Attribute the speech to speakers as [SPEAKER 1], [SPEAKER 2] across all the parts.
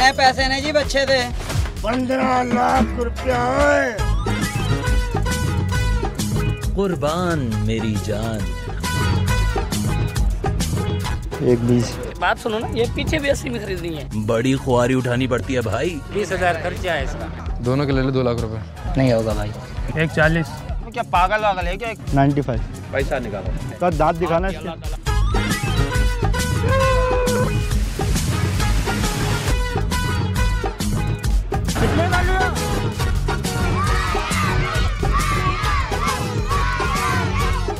[SPEAKER 1] कितने पैसे ने जी बच्चे थे?
[SPEAKER 2] 15 लाख रुपया है।
[SPEAKER 3] कुर्बान मेरी जान।
[SPEAKER 2] 1,20।
[SPEAKER 4] बात सुनो ना, ये पीछे भी 80 में खरीदनी है।
[SPEAKER 3] बड़ी खुआरी उठानी पड़ती है भाई।
[SPEAKER 4] 20,000 खर्चा है इसका।
[SPEAKER 5] दोनों के ले लो 2 लाख रुपए।
[SPEAKER 4] नहीं होगा भाई।
[SPEAKER 5] 1,40।
[SPEAKER 2] क्या पागल है क्या? 95।
[SPEAKER 5] पैसा निकालो।
[SPEAKER 2] तो दांत दिखाना इसके। कितने का लिया?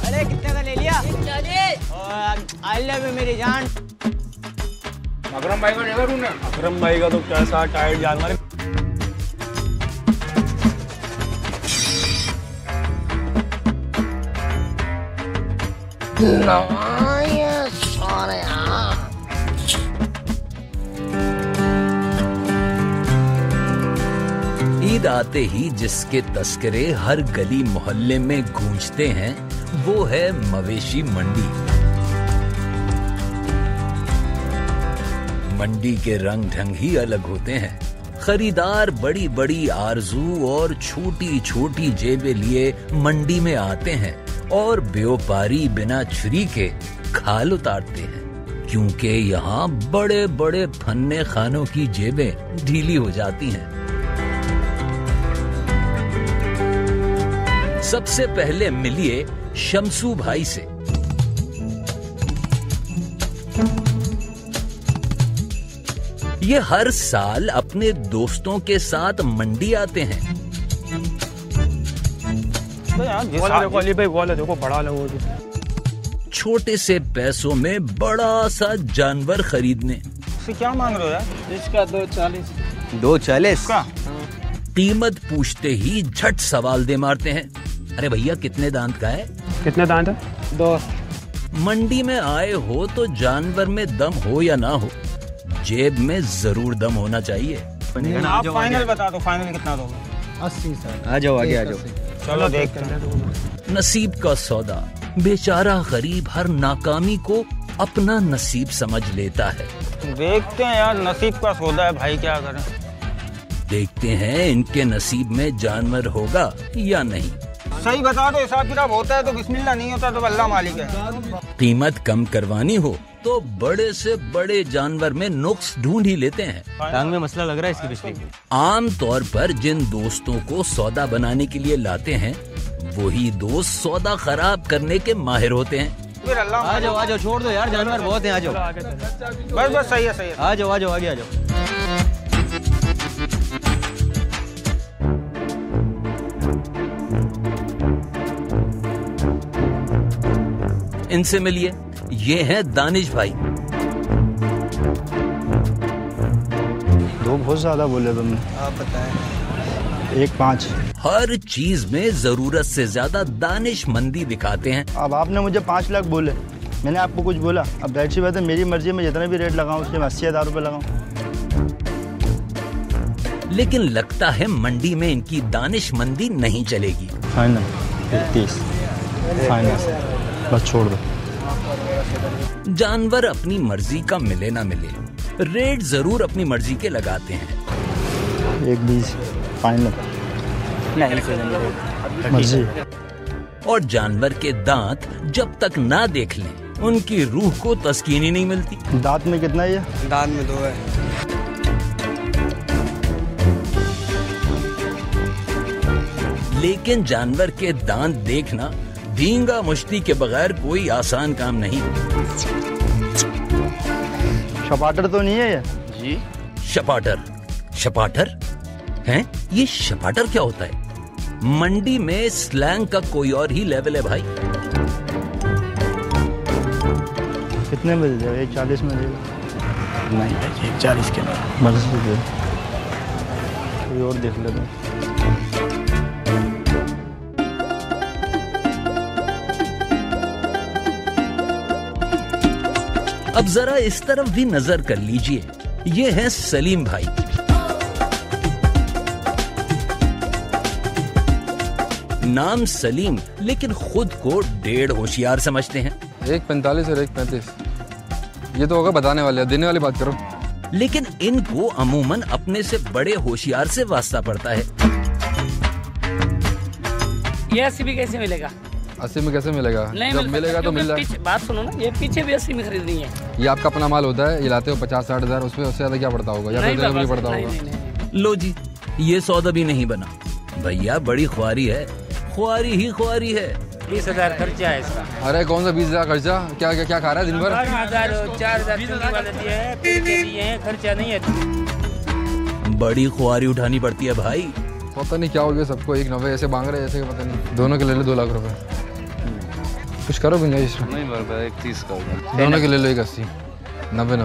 [SPEAKER 1] अरे कितने का ले लिया? 40। आई लव यू मेरी जान।
[SPEAKER 5] अकरम भाई का देखा तूने? अकरम भाई का तो कैसा टाइट जानवर है।
[SPEAKER 3] ईद आते ही जिसके तस्करे हर गली मोहल्ले में गूंजते हैं वो है मवेशी मंडी। मंडी के रंग ढंग ही अलग होते हैं। खरीदार बड़ी बड़ी आरजू और छोटी छोटी जेबें लिए मंडी में आते हैं और व्यापारी बिना छुरी के खाल उतारते हैं, क्योंकि यहाँ बड़े बड़े फन्ने खानों की जेबें ढीली हो जाती हैं। सबसे पहले मिलिए शमसू भाई से। ये हर साल अपने दोस्तों के साथ मंडी आते हैं।
[SPEAKER 5] देखो बड़ा लोगों की।
[SPEAKER 3] छोटे से पैसों में बड़ा सा जानवर खरीदने।
[SPEAKER 2] क्या मांग रहे हो यार?
[SPEAKER 1] इसका 240।
[SPEAKER 2] 240 का?
[SPEAKER 3] कीमत पूछते ही झट सवाल दे मारते हैं। अरे भैया कितने दांत का है?
[SPEAKER 5] कितने दांत है?
[SPEAKER 1] 2।
[SPEAKER 3] मंडी में आए हो तो जानवर में दम हो या ना हो, जेब में जरूर दम होना चाहिए।
[SPEAKER 2] आप फाइनल बता दो, फाइनल कितना दोगे?
[SPEAKER 1] 80 सर।
[SPEAKER 2] आ जाओ आगे आ जाओ। चलो देखते हैं।
[SPEAKER 3] नसीब का सौदा। बेचारा गरीब हर नाकामी को अपना नसीब समझ लेता है।
[SPEAKER 2] देखते हैं यार, नसीब का सौदा है भाई, क्या करें।
[SPEAKER 3] देखते हैं इनके नसीब में जानवर होगा या नहीं।
[SPEAKER 2] सही बता दो, हिसाब किताब होता है तो बिस्मिल्लाह, नहीं होता तो अल्लाह मालिक है।
[SPEAKER 3] कीमत कम करवानी हो तो बड़े से बड़े जानवर में नुक्स ढूंढ ही लेते हैं।
[SPEAKER 6] टांग में मसला लग रहा है इसकी पिछली।
[SPEAKER 3] आम तौर पर जिन दोस्तों को सौदा बनाने के लिए लाते हैं वही दोस्त सौदा खराब करने के माहिर होते हैं।
[SPEAKER 2] फिर अल्लाह
[SPEAKER 6] आ जाओ छोड़ दो यार, जानवर बहुत हैं, आ जाओ।
[SPEAKER 2] बस सही है।
[SPEAKER 6] आ जाओ आगे आ जाओ।
[SPEAKER 3] इनसे मिलिए, ये हैं दानिश भाई।
[SPEAKER 2] दो बहुत ज्यादा बोले तुमने।
[SPEAKER 1] आप बताएं।
[SPEAKER 2] 1,5।
[SPEAKER 3] हर चीज में जरूरत से ज्यादा दानिशमंदी दिखाते हैं।
[SPEAKER 2] अब आपने मुझे 5 लाख बोले, मैंने आपको कुछ बोला? अब जाहिर सी बात है, मेरी मर्जी में जितना भी रेट लगाऊं उसके मैं 80,000 रुपए लगाऊं।
[SPEAKER 3] लेकिन लगता है मंडी में इनकी दानिशमंदी नहीं चलेगी।
[SPEAKER 2] फाइनल 30। फाइनल बस छोड़ दो।
[SPEAKER 3] जानवर अपनी मर्जी का मिले ना मिले, रेट जरूर अपनी मर्जी के लगाते हैं।
[SPEAKER 2] 1,20 फाइनल। मर्जी।
[SPEAKER 3] और जानवर के दांत जब तक ना देख लें उनकी रूह को तस्कीन ही नहीं मिलती।
[SPEAKER 2] दांत में कितना है?
[SPEAKER 1] दांत में 2 है।
[SPEAKER 3] लेकिन जानवर के दांत देखना धींगा मुश्ती के बगैर कोई आसान काम नहीं।
[SPEAKER 2] शपाटर तो नहीं है ये?
[SPEAKER 6] जी
[SPEAKER 3] शपाटर हैं? ये शपाटर क्या होता है? मंडी में स्लैंग का कोई और ही लेवल है भाई।
[SPEAKER 2] कितने में दे दो? 1,40 में दे दो।
[SPEAKER 5] नहीं 1,40 के नहीं।
[SPEAKER 2] मर्जी से दे, कोई और देख लेते।
[SPEAKER 3] अब जरा इस तरफ भी नजर कर लीजिए, ये है सलीम भाई। नाम सलीम, लेकिन खुद को डेढ़ होशियार समझते हैं।
[SPEAKER 5] 1,45 और 1,35। ये तो होगा बताने वाले, देने वाली बात करो।
[SPEAKER 3] लेकिन इनको अमूमन अपने से बड़े होशियार से वास्ता पड़ता है।
[SPEAKER 4] ये 80 भी कैसे मिलेगा?
[SPEAKER 7] 80 में कैसे मिलेगा?
[SPEAKER 4] नहीं
[SPEAKER 7] जब मिलेगा तो मिल जाएगा।
[SPEAKER 4] बात सुनो ना, ये पीछे भी 80 में खरीदनी है।
[SPEAKER 7] ये आपका अपना माल होता है, ये लाते हो 50-60 हज़ार, उसमें उससे ज्यादा क्या पड़ता होगा या फिर नहीं पड़ता होगा।
[SPEAKER 3] लो जी, ये सौदा भी नहीं बना। भैया बड़ी ख्वारी है, ख्वारी ही ख्वारी है।
[SPEAKER 4] 20,000 खर्चा है इसका।
[SPEAKER 7] अरे कौन सा 20,000 खर्चा? क्या क्या क्या खा रहा है दिन भर?
[SPEAKER 4] 4,000 खर्चा नहीं है।
[SPEAKER 3] बड़ी ख्वारी उठानी पड़ती है भाई।
[SPEAKER 7] पता नहीं क्या हो गया सबको, 1,90 ऐसे मांग रहे हैं जैसे, पता नहीं। दोनों के ले लो 2 लाख रुपए। कुछ करो गुंजाइश?
[SPEAKER 5] नहीं बरबर 31 का
[SPEAKER 7] दोनों के ले लो 180। 90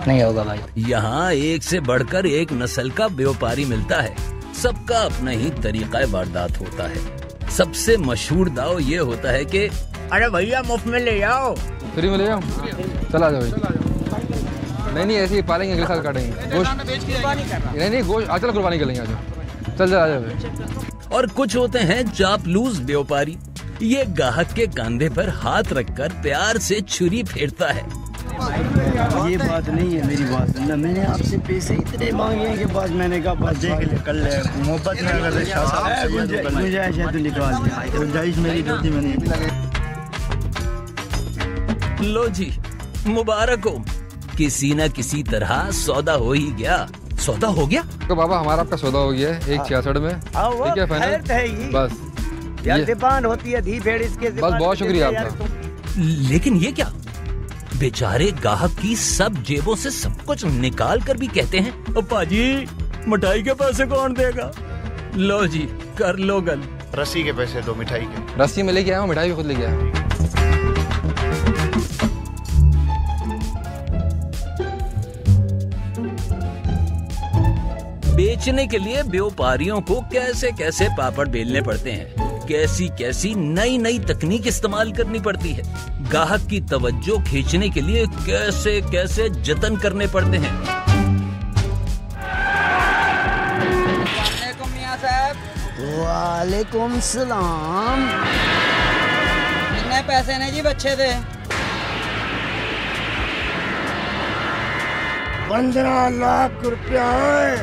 [SPEAKER 4] नहीं होगा भाई।
[SPEAKER 3] यहाँ एक से बढ़कर एक नस्ल का व्यापारी मिलता है। सबका अपना ही तरीका वारदात होता है। सबसे मशहूर दाव ये होता है कि
[SPEAKER 1] अरे भैया मुफ्त में ले जाओ,
[SPEAKER 7] फ्री में ले जाओ। चला जाओ भाई। नहीं ऐसे ही पालेंगे, अगले साल काटेंगे गोश्त। नहीं गोश्त आज कुर्बानी करेंगे आज। चल आ जाओ।
[SPEAKER 3] और कुछ होते हैं चापलूस व्यापारी। ये ग्राहक के कंधे पर हाथ रखकर प्यार से छुरी फेरता है।
[SPEAKER 2] ये बात नहीं है, मेरी बात सुनना। मैंने आपसे पैसे इतने मांगे हैं कि बाद मैंने कहा बस देख ले, कर ले। मोहब्बत में अगर गुंजाइश है तो निकाल दिया। गुंजाइश मेरी जो थी मैंने।
[SPEAKER 3] लो जी, मुबारक हो, किसी न किसी तरह सौदा हो ही गया। सौदा हो गया
[SPEAKER 7] तो बाबा हमारा आपका सौदा हो गया है 166 में। ठीक है फाइनल? बस
[SPEAKER 1] डिमांड होती है धी भेड़ इसके।
[SPEAKER 7] बस बहुत शुक्रिया आपका।
[SPEAKER 3] लेकिन ये क्या, बेचारे ग्राहक की सब जेबों से सब कुछ निकाल कर भी कहते हैं ओ पाजी मिठाई के पैसे कौन देगा? लो जी, कर लो गल।
[SPEAKER 2] रस्सी के पैसे दो मिठाई के।
[SPEAKER 7] रस्सी में लेके आया हूँ, मिठाई भी खुद लेके आया।
[SPEAKER 3] बेचने के लिए व्यापारियों को कैसे कैसे पापड़ बेलने पड़ते हैं, कैसी कैसी नई नई तकनीक इस्तेमाल करनी पड़ती है। ग्राहक की तवज्जो खींचने के लिए कैसे कैसे जतन करने पड़ते हैं।
[SPEAKER 1] वालेकुम सलाम। कितने पैसे ने जी बच्चे थे? 15 लाख रुपया है।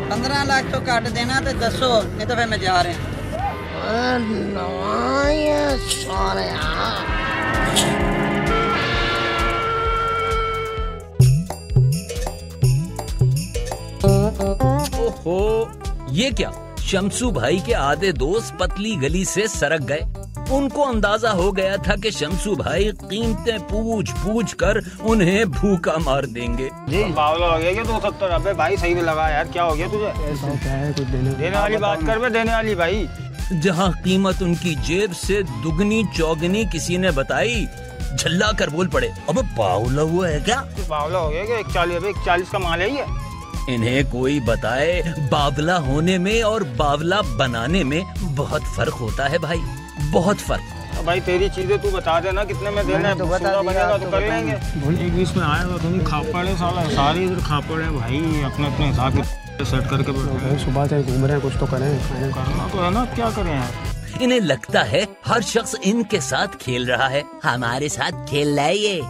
[SPEAKER 1] 15 लाख तो काट देना तो 10 नहीं तो फिर मैं जा रहे हैं।
[SPEAKER 3] ओहो, ये क्या, शमसू भाई के आधे दोस्त पतली गली से सरक गए। उनको अंदाजा हो गया था कि शमसू भाई कीमतें पूछ पूछ कर उन्हें भूखा मार देंगे।
[SPEAKER 5] बावला हो गया क्या 270? अबे भाई सही में लगा यार, क्या हो गया तुझे?
[SPEAKER 6] ऐसा क्या है, कुछ
[SPEAKER 5] देने वाली बात कर बे, देने वाली भाई।
[SPEAKER 3] जहाँ कीमत उनकी जेब से दुगनी चौगनी किसी ने बताई, झल्ला कर बोल पड़े, अबे बावला हुआ है क्या?
[SPEAKER 5] बावला हो गया क्या? 140? अबे 140 का माल है ये।
[SPEAKER 3] इन्हें कोई बताए, बावला होने में और बावला बनाने में बहुत फर्क होता है भाई, बहुत फर्क।
[SPEAKER 5] भाई तेरी चीजें तू बता देना कितने में देना है, तो बनेगा तो कर लेंगे। एक 20 में आएगा तो नहीं, खापड़ है साला, सारी इधर खापड़ है भाई। अपने अपने हिसाब से सेट करके
[SPEAKER 6] सुबह से घूम रहे हैं, कुछ तो करें।
[SPEAKER 5] करना तो है ना, क्या करें यार।
[SPEAKER 3] इन्हें लगता है हर शख्स इनके साथ खेल रहा है, हमारे साथ खेल रहा है ये।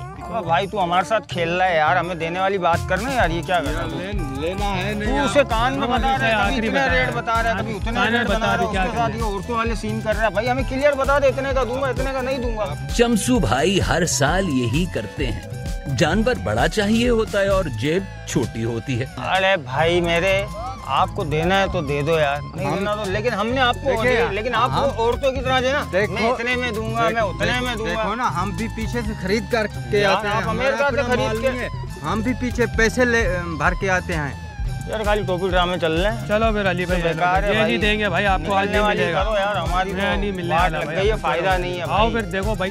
[SPEAKER 5] भाई तू हमारे साथ खेल रहा है यार, हमें देने वाली बात करना यार। ये क्या कर रहा है? लेना है नहीं, तू उसे कान में बता रहा है, कभी इतने रेट बता रहा है, कभी उतने रेट बता रहा है, उसके साथ ये औरतों वाले सीन कर रहा है। भाई हमें क्लियर बता दे, इतने का दूंगा, इतने का नहीं दूंगा।
[SPEAKER 3] शमसू भाई हर साल यही करते हैं। जानवर बड़ा चाहिए होता है और जेब छोटी होती है।
[SPEAKER 5] अरे भाई मेरे, आपको देना है तो दे दो यार, नहीं देना तो, लेकिन हमने आपको, लेकिन आपको औरतों की तरह देना। मैं इतने में दूंगा, मैं उतने में दूंगा।
[SPEAKER 8] देखो ना, हम भी पीछे से खरीद करके आते हैं,
[SPEAKER 5] आप अमेरिका से खरीद के,
[SPEAKER 8] हम भी पीछे पैसे ले भर के आते हैं
[SPEAKER 5] यार। खाली टोपी ड्रामे चल रहे हैं।
[SPEAKER 6] चलो फिर अली भाई,
[SPEAKER 5] बेकार है,
[SPEAKER 6] ये नहीं देंगे भाई, आपको आज नहीं मिलेगा।
[SPEAKER 5] करो यार, हमारी तो
[SPEAKER 6] नहीं मिलने
[SPEAKER 5] बात
[SPEAKER 6] वाला
[SPEAKER 5] लग
[SPEAKER 6] भाई,
[SPEAKER 5] गई है, फायदा नहीं है।
[SPEAKER 6] आओ फिर देखो भाई।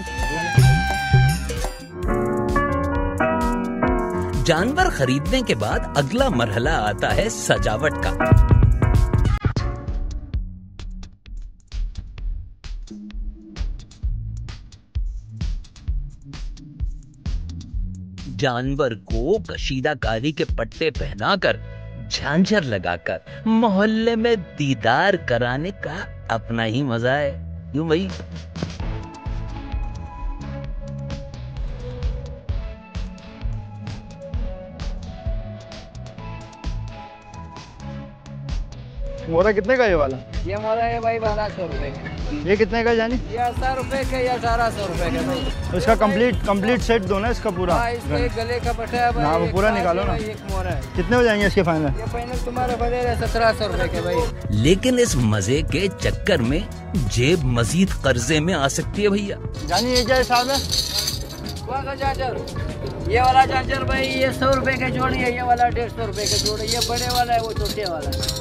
[SPEAKER 3] जानवर खरीदने के बाद अगला मरहला आता है सजावट का। जानवर को कशीदाकारी के पट्टे पहनाकर, झांझर लगाकर मोहल्ले में दीदार कराने का अपना ही मजा है, क्यों भाई?
[SPEAKER 2] मोरा कितने का ये वाला?
[SPEAKER 4] ये मोरा है भाई 1200 रुपए का।
[SPEAKER 2] ये कितने का जानी?
[SPEAKER 4] ये 80 रुपए का या 1800 रुपए का भाई।
[SPEAKER 2] इसका कंप्लीट सेट दो ना इसका पूरा।
[SPEAKER 4] हाँ, इसमें गले का पट्टा है भाई।
[SPEAKER 2] हाँ, वो पूरा निकालो ना।
[SPEAKER 4] एक मोरा है।
[SPEAKER 2] कितने हो जाएंगे इसके फाइनल?
[SPEAKER 4] ये फाइनल तुम्हारा पड़ेगा 1700 रुपए के भाई।
[SPEAKER 3] लेकिन इस मजे के चक्कर में जेब मजीद कर्जे में आ सकती है भैया।
[SPEAKER 2] जानी ये क्या हिसाब है?
[SPEAKER 4] कौन सा चार्जर? ये वाला चार्जर भाई ये 100 रुपए का जोड़ी है, ये वाला 150 रुपए का जोड़ी। ये बड़े वाला है, वो छोटे वाला है।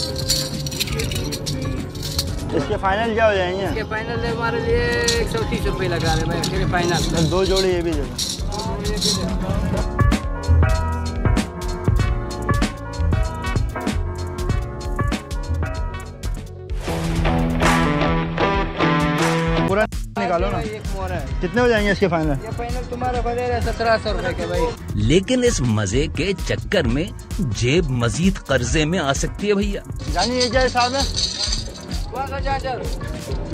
[SPEAKER 2] इसके फाइनल क्या हो जाएंगे?
[SPEAKER 4] इसके फाइनल हमारे लिए 130 रुपए लगा रहे भाई। फिर फाइनल
[SPEAKER 2] 2 जोड़ी ये भी दे दो। पूरा निकालो ना।
[SPEAKER 4] एक मोरा है।
[SPEAKER 2] कितने हो जाएंगे इसके फाइनल?
[SPEAKER 4] ये फाइनल तुम्हारा पड़ेगा 1700 रुपए के भाई।
[SPEAKER 3] लेकिन इस मजे के चक्कर में जेब मजीद कर्जे में आ सकती है भैया।
[SPEAKER 2] जानी ये क्या हिसाब है?
[SPEAKER 4] कौन सा चार्जर?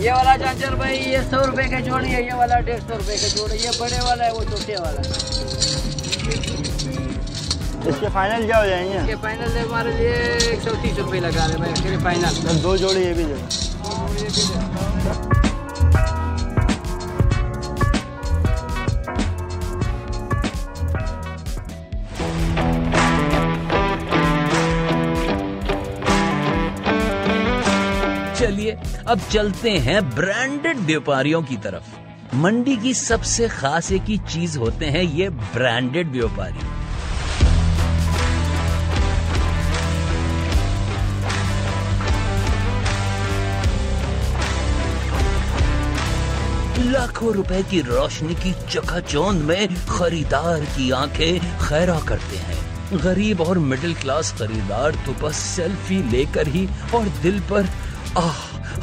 [SPEAKER 4] ये वाला चार्जर भाई ये 100 रुपए का जोड़ी है, ये वाला 150 रुपए का जोड़ी। ये बड़े वाला है, वो छोटे वाला है।
[SPEAKER 2] इसके फाइनल क्या हो जाएंगे?
[SPEAKER 4] इसके फाइनल हमारे लिए 130 रुपए लगा रहे भाई। फिर फाइनल
[SPEAKER 2] 2 जोड़ी ये भी दे दो।
[SPEAKER 3] चलिए अब चलते हैं ब्रांडेड व्यापारियों की तरफ। मंडी की सबसे खास एक ही चीज होते हैं ये ब्रांडेड व्यापारी। लाखों रुपए की रोशनी की चकाचौंध में खरीदार की आंखें खैरा करते हैं। गरीब और मिडिल क्लास खरीदार तो बस सेल्फी लेकर ही और दिल पर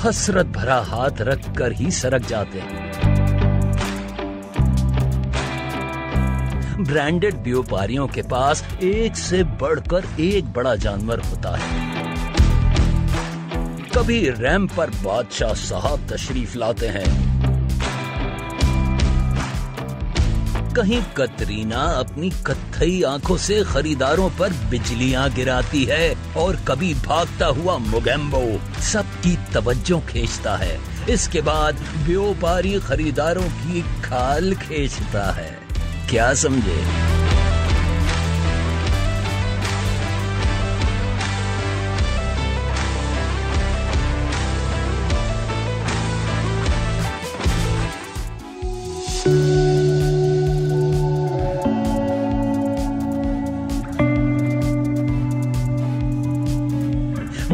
[SPEAKER 3] हसरत भरा हाथ रख कर ही सरक जाते हैं। ब्रांडेड व्यापारियों के पास एक से बढ़कर एक बड़ा जानवर होता है। कभी रैंप पर बादशाह साहब तशरीफ लाते हैं, कहीं कतरीना अपनी कत्थई आंखों से खरीदारों पर बिजलियां गिराती है और कभी भागता हुआ मोगेम्बो सबकी तवज्जो खींचता है। इसके बाद व्यापारी खरीदारों की खाल खींचता है। क्या समझे?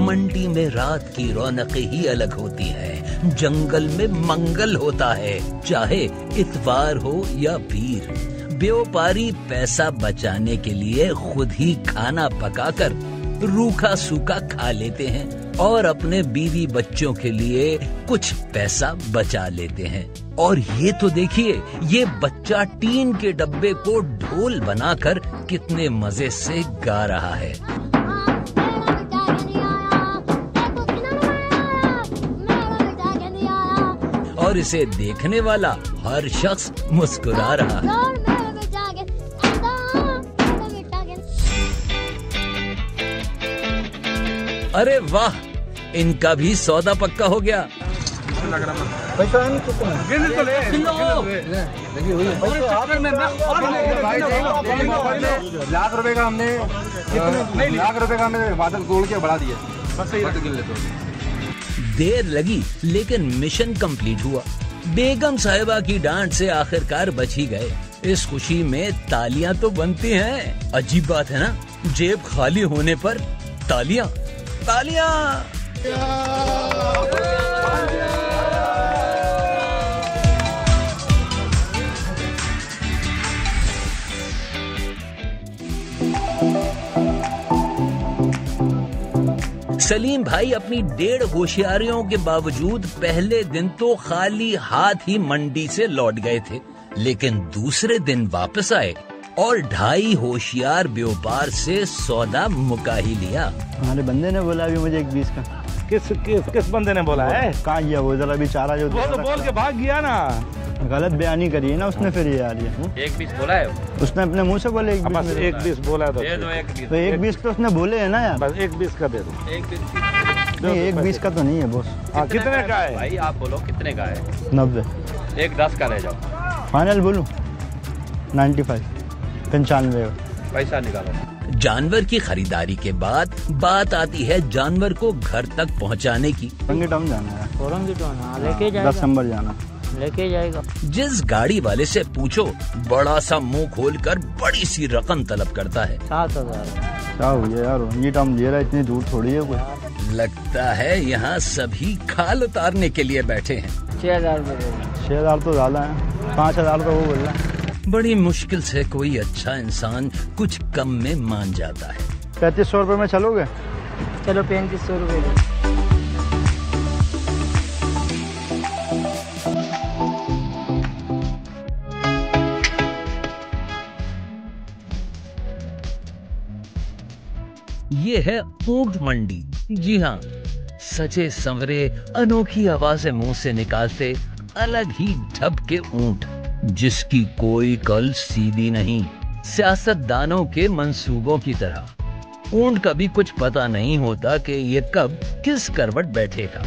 [SPEAKER 3] मंडी में रात की रौनक ही अलग होती है। जंगल में मंगल होता है, चाहे इतवार हो या पीर। व्यापारी पैसा बचाने के लिए खुद ही खाना पकाकर रूखा सूखा खा लेते हैं और अपने बीवी बच्चों के लिए कुछ पैसा बचा लेते हैं। और ये तो देखिए, ये बच्चा टीन के डब्बे को ढोल बनाकर कितने मजे से गा रहा है। और इसे देखने वाला हर शख्स मुस्कुरा रहा है। अरे वाह, इनका भी सौदा पक्का हो गया।
[SPEAKER 7] लाख रुपए का हमने बादल तोड़ के बढ़ा दिया।
[SPEAKER 3] देर लगी लेकिन मिशन कंप्लीट हुआ। बेगम साहिबा की डांट से आखिरकार बच ही गए। इस खुशी में तालियां तो बनती हैं। अजीब बात है ना, जेब खाली होने पर तालियां तालियां। सलीम भाई अपनी 1.5 होशियारियों के बावजूद पहले दिन तो खाली हाथ ही मंडी से लौट गए थे, लेकिन दूसरे दिन वापस आए और 2.5 होशियार व्यापार से सौदा मुका ही लिया।
[SPEAKER 2] हमारे बंदे ने बोला अभी मुझे 1 20 का।
[SPEAKER 9] किस बंदे ने बोला है?
[SPEAKER 2] कहाँ गया वो? जरा बेचारा जो
[SPEAKER 9] वो तो बोल के भाग गया ना।
[SPEAKER 2] गलत बयानी करी है ना उसने, फिर ये आ रही है।
[SPEAKER 4] 1 20 बोला है
[SPEAKER 2] उसने अपने मुंह से बोले 1
[SPEAKER 9] बस 1 20 बोला तो
[SPEAKER 2] 1 20 तो उसने बोले है ना यार।
[SPEAKER 9] बस 1 20 का दे दो।
[SPEAKER 4] 1 20
[SPEAKER 2] नहीं 1.20 का तो नहीं है बॉस।
[SPEAKER 9] कितने का है
[SPEAKER 10] भाई? आप बोलो कितने का है?
[SPEAKER 2] 90।
[SPEAKER 10] एक 10 का ले जाओ।
[SPEAKER 2] फाइनल बोलूं 95 95।
[SPEAKER 10] पैसा निकालो।
[SPEAKER 3] जानवर की खरीदारी के बाद बात आती है जानवर को घर तक पहुंचाने की।
[SPEAKER 2] औरंगी टाउन जाना है।
[SPEAKER 1] औरंगी टाउन लेके जाएगा।
[SPEAKER 2] 10 नंबर जाना
[SPEAKER 1] लेके जाएगा।
[SPEAKER 3] जिस गाड़ी वाले से पूछो बड़ा सा मुंह खोलकर बड़ी सी रकम तलब करता है।
[SPEAKER 1] 7000।
[SPEAKER 2] क्या हो गया यार, औरंगी टाउन ले रहा है, इतनी दूर थोड़ी है कोई।
[SPEAKER 3] लगता है यहाँ सभी खाल उतारने के लिए बैठे हैं।
[SPEAKER 1] 6000
[SPEAKER 2] 6000 तो ज्यादा है, 5000 तो वो बोल रहा है।
[SPEAKER 3] बड़ी मुश्किल से कोई अच्छा इंसान कुछ कम में मान जाता है।
[SPEAKER 2] 3500 रुपये में चलोगे?
[SPEAKER 1] चलो 3500 रुपये।
[SPEAKER 3] ये है ऊंट मंडी। जी हाँ, सजे संवरे अनोखी आवाजें मुंह से निकालते अलग ही ढब के ऊंट, जिसकी कोई कल सीधी नहीं। सियासतदानों के मंसूबों की तरह ऊंट का भी कुछ पता नहीं होता कि ये कब किस करवट बैठेगा।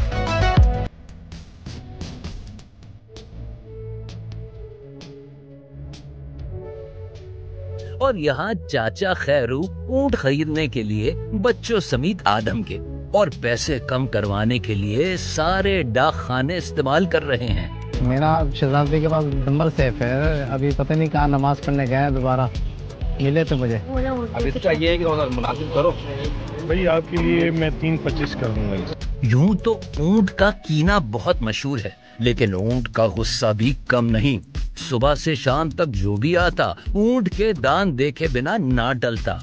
[SPEAKER 3] और यहाँ चाचा खैरू ऊंट खरीदने के लिए बच्चों समेत आदम के और पैसे कम करवाने के लिए सारे डाक खाने इस्तेमाल कर रहे हैं।
[SPEAKER 11] मेरा शहजादी के पास नंबर सेफ है, अभी पता नहीं कहाँ नमाज पढ़ने गया दोबारा, मिले तो मुझे।
[SPEAKER 10] अभी तो चाहिए कि मुनासिब करो
[SPEAKER 9] भाई, आपके लिए मैं 3.25 कर दूंगा।
[SPEAKER 3] यूं तो ऊंट का कीना बहुत मशहूर है, लेकिन ऊंट का गुस्सा भी कम नहीं। सुबह से शाम तक जो भी आता ऊंट के दान देखे बिना ना टलता।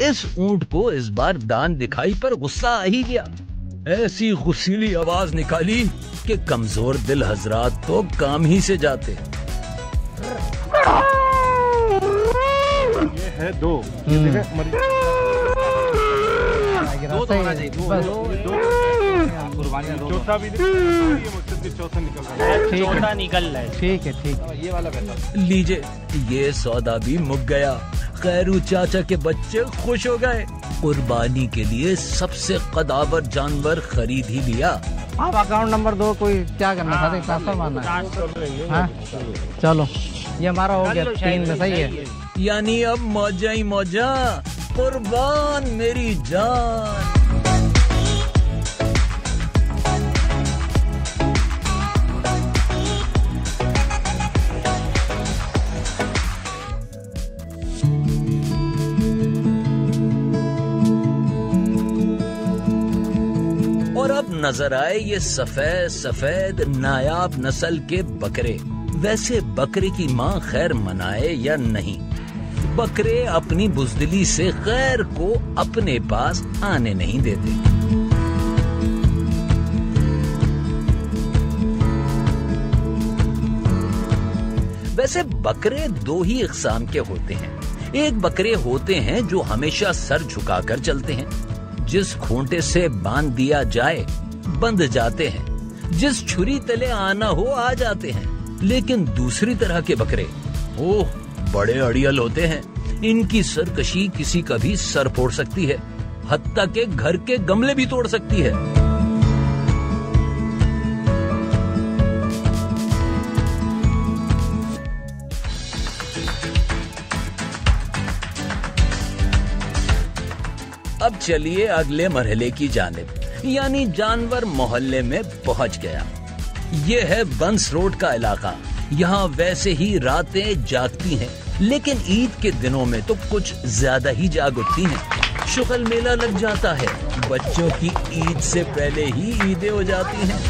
[SPEAKER 3] इस ऊंट को इस बार दान दिखाई पर गुस्सा आ ही गया। ऐसी गुस्सीली आवाज निकाली कि कमजोर दिल हजरात तो काम ही से जाते।
[SPEAKER 9] ये है 2।
[SPEAKER 11] तो होना चाहिए।
[SPEAKER 9] चौथा भी चौथा निकल रहा है।
[SPEAKER 1] चौथा निकल रहा है।
[SPEAKER 11] ठीक है, ठीक है।
[SPEAKER 10] ये वाला पैसा
[SPEAKER 3] लीजिए, ये सौदा भी मुक गया। खैरू चाचा के बच्चे खुश हो गए। कुर्बानी के लिए सबसे कदावर जानवर खरीद ही लिया।
[SPEAKER 11] आप अकाउंट नंबर दो, कोई क्या करना था? ट्रांसफर मारना है। हाँ? चलो, ये हमारा हो गया 3 में, सही है।
[SPEAKER 3] यानी अब मौजा ही मौजा। कुर्बान मेरी जान। और अब नजर आए ये सफेद नायाब नस्ल के बकरे। वैसे बकरे की माँ खैर मनाए या नहीं, बकरे अपनी बुजदिली से खैर को अपने पास आने नहीं देते। वैसे बकरे 2 ही इकसाम के होते हैं। एक बकरे होते हैं जो हमेशा सर झुकाकर चलते हैं, जिस खूंटे से बांध दिया जाए बंध जाते हैं, जिस छुरी तले आना हो आ जाते हैं। लेकिन दूसरी तरह के बकरे ओह बड़े अड़ियल होते हैं। इनकी सरकशी किसी का भी सर फोड़ सकती है, हत्ता के घर के गमले भी तोड़ सकती है। अब चलिए अगले मरहले की जानिब, यानी जानवर मोहल्ले में पहुंच गया। ये है बंस रोड का इलाका। यहाँ वैसे ही रातें जागती हैं, लेकिन ईद के दिनों में तो कुछ ज्यादा ही जाग उठती हैं। शुगल मेला लग जाता है, बच्चों की ईद से पहले ही ईदें हो जाती हैं।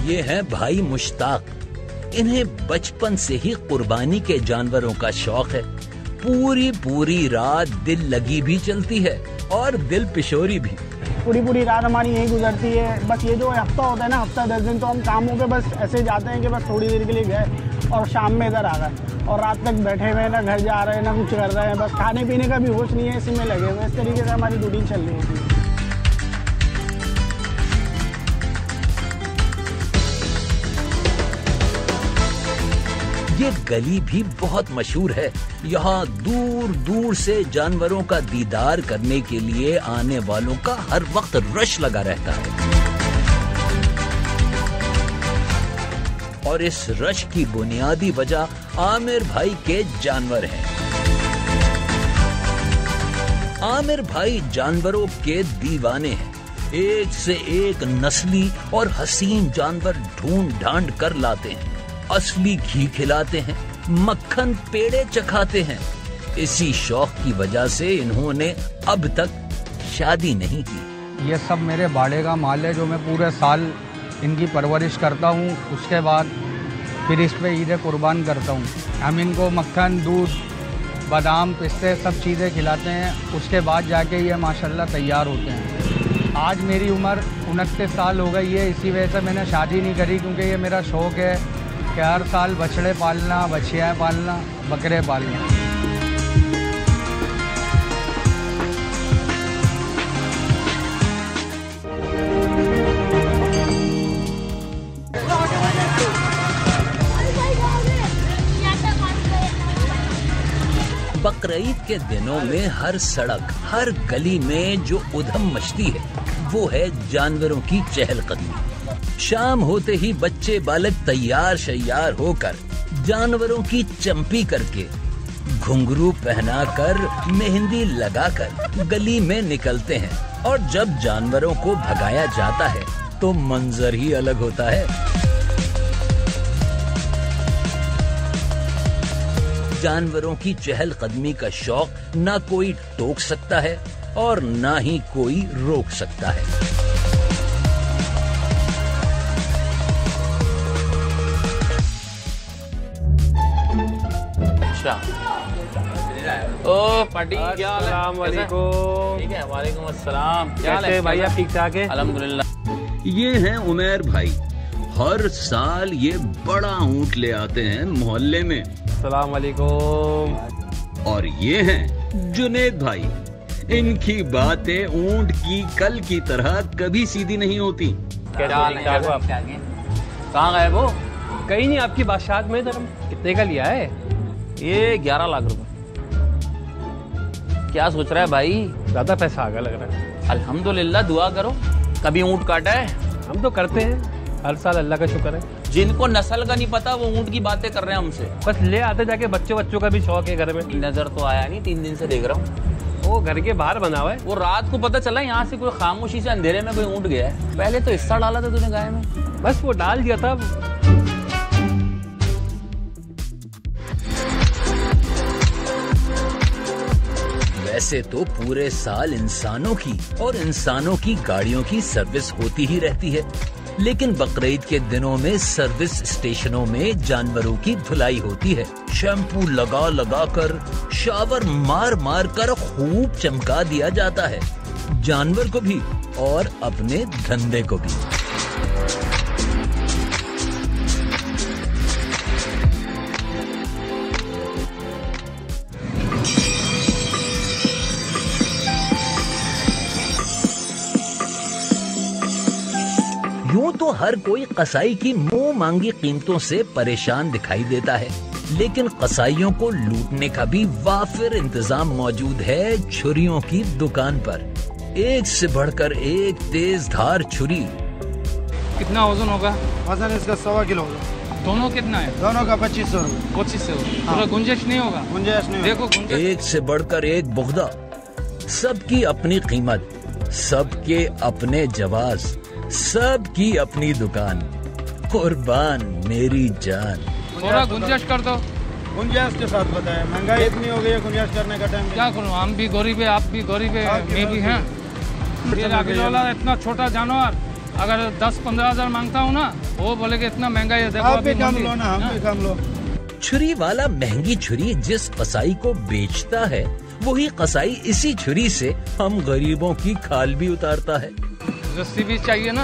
[SPEAKER 3] ये है भाई मुश्ताक। इन्हें बचपन से ही कुर्बानी के जानवरों का शौक है। पूरी रात दिल लगी भी चलती है और दिल पिशोरी भी।
[SPEAKER 12] पूरी रात हमारी यही गुजरती है। बस ये जो हफ्ता होता है ना, हफ्ता 10 दिन, तो हम कामों पे बस ऐसे जाते हैं कि बस थोड़ी देर के लिए गए और शाम में इधर आ गए और रात तक बैठे हुए, ना घर जा रहे हैं ना कुछ कर रहे हैं, बस खाने पीने का भी होश नहीं है, इसी में लगे हुए। इस तरीके से हमारी ड्यूटी चल रही होती है।
[SPEAKER 3] ये गली भी बहुत मशहूर है। यहाँ दूर दूर से जानवरों का दीदार करने के लिए आने वालों का हर वक्त रश लगा रहता है। और इस रश की बुनियादी वजह आमिर भाई के जानवर हैं। आमिर भाई जानवरों के दीवाने हैं। एक से एक नस्ली और हसीन जानवर ढूंढ ढांड कर लाते हैं। असली घी खिलाते हैं, मक्खन पेड़े चखाते हैं। इसी शौक की वजह से इन्होंने अब तक शादी नहीं की।
[SPEAKER 13] ये सब मेरे बाड़े का माल है जो मैं पूरे साल इनकी परवरिश करता हूँ। उसके बाद फिर इस पे ईद कुर्बान करता हूँ। हम इनको मक्खन, दूध, बादाम, पिस्ते सब चीज़ें खिलाते हैं। उसके बाद जाके ये माशाल्लाह तैयार होते हैं। आज मेरी उम्र 29 साल हो गई है। इसी वजह से मैंने शादी नहीं करी, क्योंकि ये मेरा शौक़ है कि हर साल बछड़े पालना, बछियाँ पालना, बकरे पालना।
[SPEAKER 3] बकरीद के दिनों में हर सड़क, हर गली में जो उधम मचती है वो है जानवरों की चहलकदमी। शाम होते ही बच्चे बालक तैयार शैयार होकर जानवरों की चंपी करके, घुंघरू पहनाकर, मेहंदी लगाकर गली में निकलते हैं। और जब जानवरों को भगाया जाता है तो मंजर ही अलग होता है। जानवरों की चहलकदमी का शौक ना कोई टोक सकता है और ना ही कोई रोक सकता है।
[SPEAKER 10] अच्छा, ओ पार्टी क्या हाल है?
[SPEAKER 6] अस्सलाम वालेकुम।
[SPEAKER 10] ठीक है, वालेकुम अस्सलाम। क्या हाल
[SPEAKER 6] कैसे
[SPEAKER 10] है
[SPEAKER 6] भाई, आप ठीक ठाक है?
[SPEAKER 10] अल्हम्दुलिल्लाह।
[SPEAKER 3] ये हैं उमैर भाई। हर साल ये बड़ा ऊंट ले आते हैं मोहल्ले में।
[SPEAKER 6] अस्सलाम वालेकुम।
[SPEAKER 3] और ये हैं जुनेद भाई। इनकी बातें ऊंट की कल की तरह कभी सीधी नहीं होती।
[SPEAKER 10] कहाँ गए वो?
[SPEAKER 6] कहीं नहीं, आपकी बादशाह में धर्म। कितने का लिया है?
[SPEAKER 10] ये 11 लाख रुपए। क्या सोच रहा है भाई?
[SPEAKER 6] ज्यादा पैसा आगा लग रहा है।
[SPEAKER 10] अल्हम्दुलिल्लाह, दुआ करो। कभी ऊंट काटा है?
[SPEAKER 6] हम तो करते हैं हर साल, अल्लाह का शुक्र है।
[SPEAKER 10] जिनको नस्ल का नहीं पता वो ऊंट की बातें कर रहे हैं हमसे।
[SPEAKER 6] बस ले आते जाके, बच्चों का भी शौक है घर में।
[SPEAKER 10] नजर तो आया नहीं, 3 दिन से देख रहा हूँ।
[SPEAKER 6] वो घर के बाहर बना हुआ है।
[SPEAKER 10] वो रात को पता चला यहाँ से कोई खामोशी से अंधेरे में कोई ऊंट गया है। पहले तो हिस्सा डाला था तूने गाय में।
[SPEAKER 6] बस वो डाल दिया था।
[SPEAKER 3] वैसे तो पूरे साल इंसानों की और इंसानों की गाड़ियों की सर्विस होती ही रहती है, लेकिन बकरीद के दिनों में सर्विस स्टेशनों में जानवरों की धुलाई होती है। शैम्पू लगा लगा कर, शावर मार मार कर खूब चमका दिया जाता है, जानवर को भी और अपने धंधे को भी। यूं तो हर कोई कसाई की मुंह मांगी कीमतों से परेशान दिखाई देता है, लेकिन कसाईयों को लूटने का भी वाफिर इंतजाम मौजूद है छुरियों की दुकान पर। एक से बढ़कर एक तेज धार छुरी।
[SPEAKER 6] कितना वजन होगा?
[SPEAKER 2] वजन इसका 1.25 किलो होगा।
[SPEAKER 6] दोनों कितना है?
[SPEAKER 2] दोनों का 2500।
[SPEAKER 6] 2500। पूरा गुंजाइश नहीं होगा?
[SPEAKER 2] गुंजाइश नहीं।
[SPEAKER 6] देखो
[SPEAKER 3] एक से बढ़कर एक बुगदा, सबकी अपनी कीमत, सबके अपने जवाज, सबकी अपनी दुकान। कुर्बान मेरी जान।
[SPEAKER 6] थोड़ा गुंजाइश कर दो।
[SPEAKER 2] गुंजाइश के साथ बताया, महंगाई इतनी हो गई है, गुंजाइश करने का टाइम।
[SPEAKER 6] क्या करूँ, हम भी गरीब है, आप भी गरीब है, मैं भी हैं। इतना छोटा जानवर अगर 10-15 हजार मांगता हूँ ना, वो बोले कि इतना महंगा है। देखो
[SPEAKER 2] आप भी कम लो ना, हम भी कम लो।
[SPEAKER 3] छुरी वाला महंगी छुरी जिस कसाई को बेचता है, वही कसाई इसी छुरी से हम गरीबों की खाल भी उतारता है।
[SPEAKER 6] रस्सी भी चाहिए ना?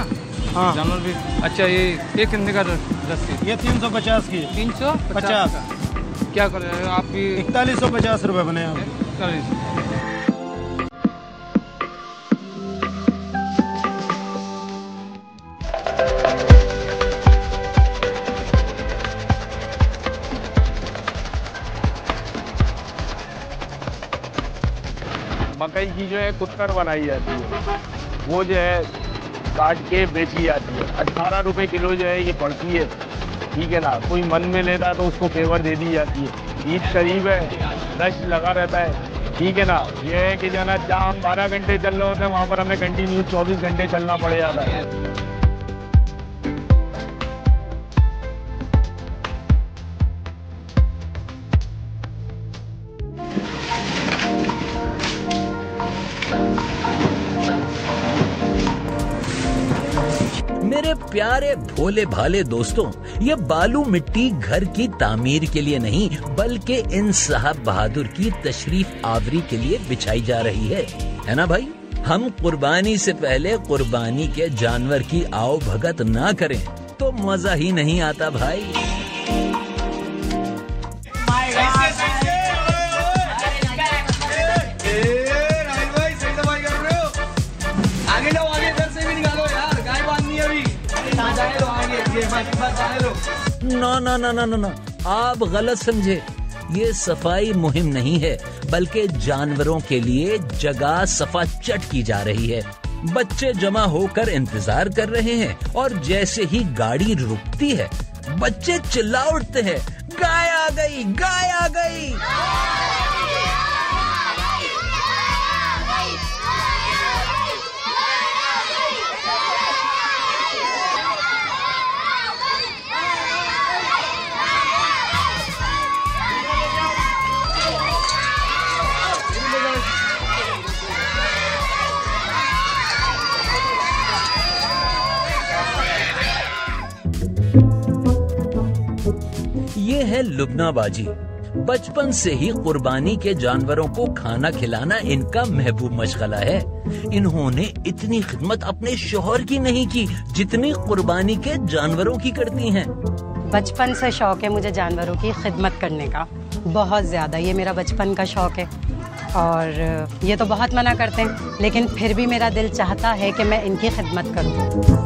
[SPEAKER 6] हाँ, जानवर भी। अच्छा, ये कितने का रस्सी?
[SPEAKER 2] ये 350 की।
[SPEAKER 6] 350? क्या कर रहे हैं आप भी?
[SPEAKER 2] 4150 रुपए बने।
[SPEAKER 6] 41।
[SPEAKER 9] मकई की जो है कुत्तर बनाई जाती है, वो जो है काट के बेची जाती है। 18 रुपए किलो जो है ये पड़ती है, ठीक है ना। कोई मन में लेता है तो उसको फेवर दे दी जाती है। ईद करीब है, रश लगा रहता है, ठीक है ना। ये है कि जो है ना, जहाँ हम 12 घंटे चल रहे होते हैं वहाँ पर हमें कंटिन्यू 24 घंटे चलना पड़ जाता है।
[SPEAKER 3] मेरे प्यारे भोले भाले दोस्तों, ये बालू मिट्टी घर की तामीर के लिए नहीं बल्कि इन साहब बहादुर की तशरीफ आवरी के लिए बिछाई जा रही है ना भाई। हम कुर्बानी से पहले कुर्बानी के जानवर की आओ भगत ना करें तो मजा ही नहीं आता भाई। ना ना ना ना ना ना, आप गलत समझे। ये सफाई मुहिम नहीं है बल्कि जानवरों के लिए जगह सफा चट की जा रही है। बच्चे जमा होकर इंतजार कर रहे हैं और जैसे ही गाड़ी रुकती है बच्चे चिल्ला उठते हैं, गाय आ गई, गाय आ गई। ये है लुबनाबाजी। बचपन से ही कुर्बानी के जानवरों को खाना खिलाना इनका महबूब मशगला है। इन्होंने इतनी खिदमत अपने शौहर की नहीं की जितनी कुर्बानी के जानवरों की करती हैं।
[SPEAKER 14] बचपन से शौक है मुझे जानवरों की खिदमत करने का, बहुत ज्यादा। ये मेरा बचपन का शौक है और ये तो बहुत मना करते हैं लेकिन फिर भी मेरा दिल चाहता है कि मैं इनकी खिदमत करूं।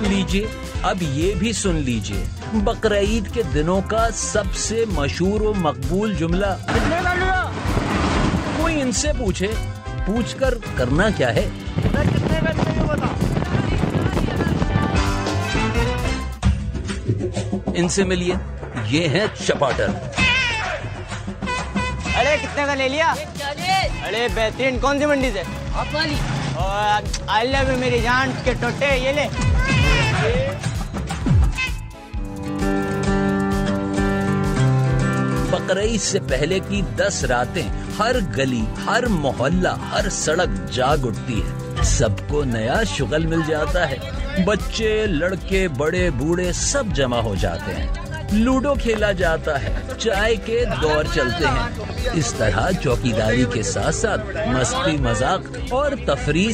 [SPEAKER 3] लीजिए, अब ये भी सुन लीजिए बकरीद के दिनों का सबसे मशहूर और मकबूल जुमला। कितने का लिया? कोई इनसे पूछे, पूछकर करना क्या है?
[SPEAKER 1] कितने का लिया बता।
[SPEAKER 3] इनसे मिलिए, ये है चपाटर।
[SPEAKER 1] अरे कितने का ले लिया? 40। अरे बेहतरीन, कौन सी मंडी से? आप वाली। आई लव यू मेरी जान के टोटे, ये ले।
[SPEAKER 3] बकरीद से पहले की 10 रातें हर गली, हर मोहल्ला, हर सड़क जाग उठती है। सबको नया शुगल मिल जाता है। बच्चे, लड़के, बड़े, बूढ़े सब जमा हो जाते हैं। लूडो खेला जाता है, चाय के दौर चलते हैं। इस तरह चौकीदारी के साथ साथ मस्ती, मजाक और तफरीह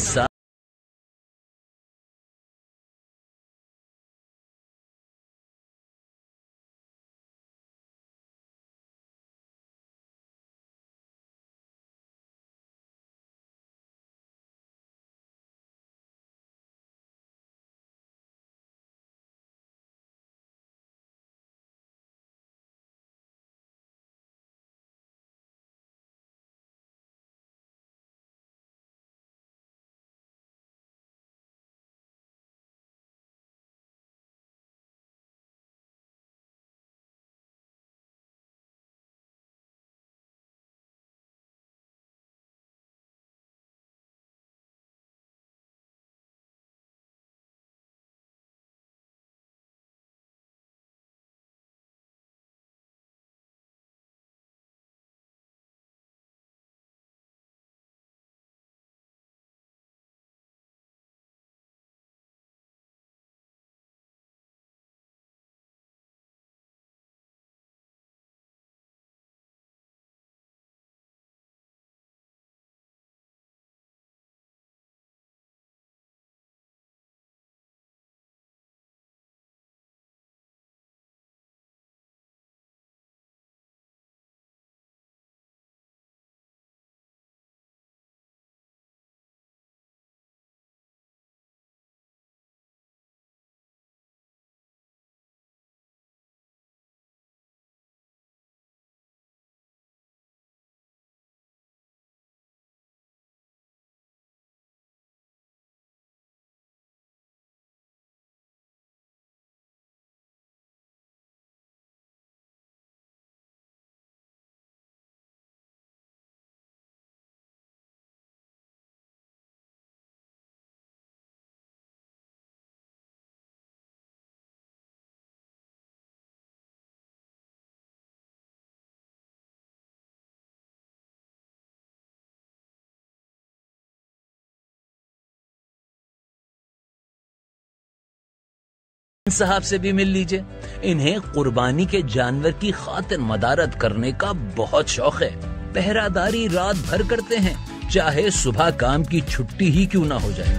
[SPEAKER 3] साहब से भी मिल लीजिए। इन्हें कुर्बानी के जानवर की खातिर मदारत करने का बहुत शौक है। पहरादारी रात भर करते हैं, चाहे सुबह काम की छुट्टी ही क्यों ना हो जाए।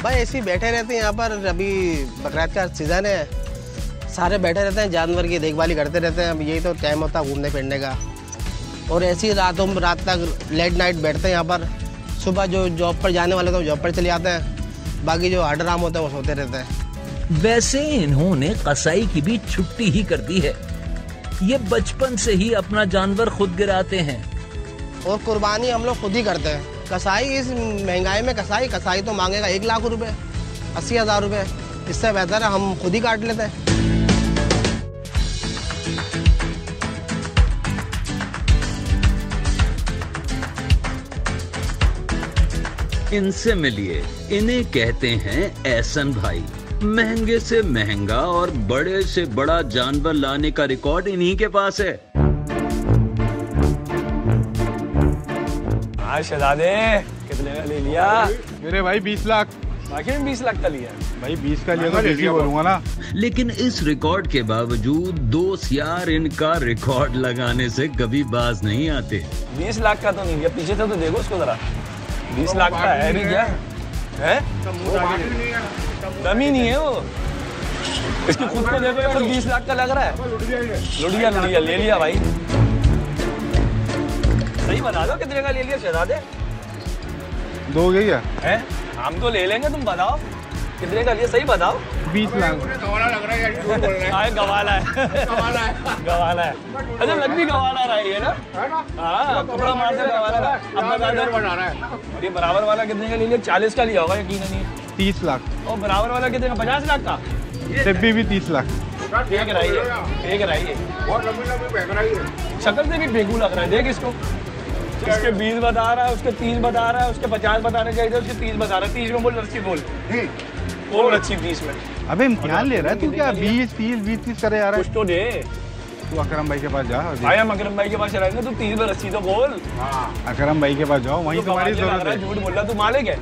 [SPEAKER 15] भाई ऐसे ही बैठे रहते हैं यहाँ पर। अभी बकरीद का सीजन है, सारे बैठे रहते हैं, जानवर की देखभाली करते रहते हैं। अब यही तो टाइम होता है घूमने फिरने का। और ऐसी रात तक लेट नाइट बैठते हैं यहाँ पर। सुबह जो जॉब पर जाने वाले तो जॉब पर चले जाते हैं, बाकी जो हडराम होते हैं वो सोते रहते हैं।
[SPEAKER 3] वैसे इन्होंने कसाई की भी छुट्टी ही कर दी है। ये बचपन से ही अपना जानवर खुद गिराते हैं
[SPEAKER 15] और कुर्बानी हम लोग खुद ही करते हैं। कसाई इस महंगाई में कसाई तो मांगेगा 1 लाख रुपए, 80,000 रुपए। इससे बेहतर है हम खुद ही काट लेते हैं।
[SPEAKER 3] इनसे मिलिए, इन्हें कहते हैं एहसन भाई। महंगे से महंगा और बड़े से बड़ा जानवर लाने का रिकॉर्ड इन्हीं के पास है।
[SPEAKER 9] हाँ शहजादे, कितने का ले लिया?
[SPEAKER 16] मेरे भाई 20 लाख।
[SPEAKER 9] बाकी में 20 लाख का लिया
[SPEAKER 16] भाई। 20 का लिया तो 20 ही बोलूंगा ना।
[SPEAKER 3] लेकिन इस रिकॉर्ड के बावजूद दोस्त यार इनका रिकॉर्ड लगाने से कभी बाज नहीं आते।
[SPEAKER 9] 20 लाख का तो नहीं लिया, पीछे से तो देखो उसको जरा। 20 लाख का है भी क्या है? दमी नहीं है वो। इसकी खुद को देखो, ये 20 लाख का लग रहा है। लुड़िया ले लिया भाई। सही बता दो कितने का ले लिया शहजादे?
[SPEAKER 16] 2 गई है?
[SPEAKER 9] हम तो ले लेंगे, तुम बताओ कितने का लिया, सही बताओ।
[SPEAKER 16] 20 लाख।
[SPEAKER 9] गवाला लग रहा है। गवाला है। अच्छा लग भी गवाला रहा है ना? हाँ, कपड़ा मार दे गवाला। अब बता दो ये बराबर वाला कितने का ले लिया? 40 का लिया होगा यकीन नहीं।
[SPEAKER 16] 30 लाख।
[SPEAKER 9] और बराबर वाला कितने का? 50 लाख का।
[SPEAKER 16] डिब्बी भी 30 लाख।
[SPEAKER 9] एक रही है। शक्ल से भी बेगू लग रहा है, देख इसको। इसके 20 बता रहा है, उसके 30 बता रहा है, उसके 50 बताने चाहिए, उसके 30 बता रहा है। 30 में बोल, रस्सी बोल रस्सी 30 में।
[SPEAKER 16] अबे इम्तिहान ले रहा है तू क्या? 20-30 करे यार।
[SPEAKER 9] कुछ तो दे।
[SPEAKER 16] तू अकरम भाई के पास जा।
[SPEAKER 9] भाई हम अकरम भाई के पास चलाएंगे, तू 30 में रस्सी तो बोल।
[SPEAKER 16] अकरम भाई के पास जाओ, वहीं तुम्हारी जरूरत है।
[SPEAKER 9] झूठ बोल रहा, तू मालिक है?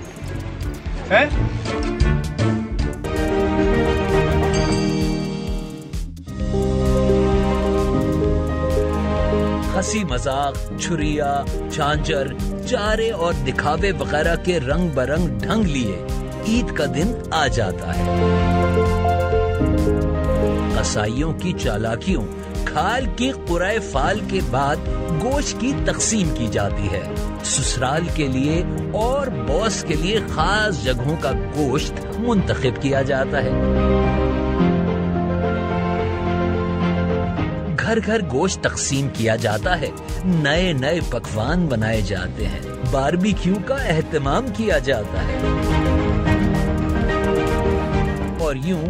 [SPEAKER 3] हंसी मजाक, छुरिया, झांझर, चारे और दिखावे वगैरह के रंग बरंग ढंग लिए ईद का दिन आ जाता है। कसाईयों की चालाकियों, खाल की कुराए फाल के बाद गोश्त की तकसीम की जाती है। ससुराल के लिए और बॉस के लिए खास जगहों का गोश्त मुंतखब किया जाता है। घर घर गोश्त तकसीम किया जाता है, नए नए पकवान बनाए जाते हैं, बारबेक्यू का एहतमाम किया जाता है और यूं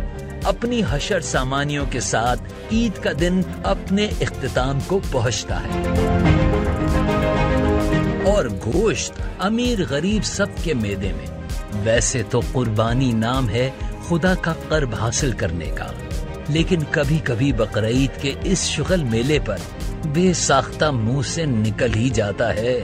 [SPEAKER 3] अपनी हशर सामानियों के साथ ईद का दिन अपने इख्तिताम को पहुंचता है। और गोश्त अमीर गरीब सबके मेदे में। वैसे तो कुर्बानी नाम है खुदा का कर्ब हासिल करने का, लेकिन कभी कभी बकरीद के इस शुगल मेले पर बेसाख्ता मुंह से निकल ही जाता है।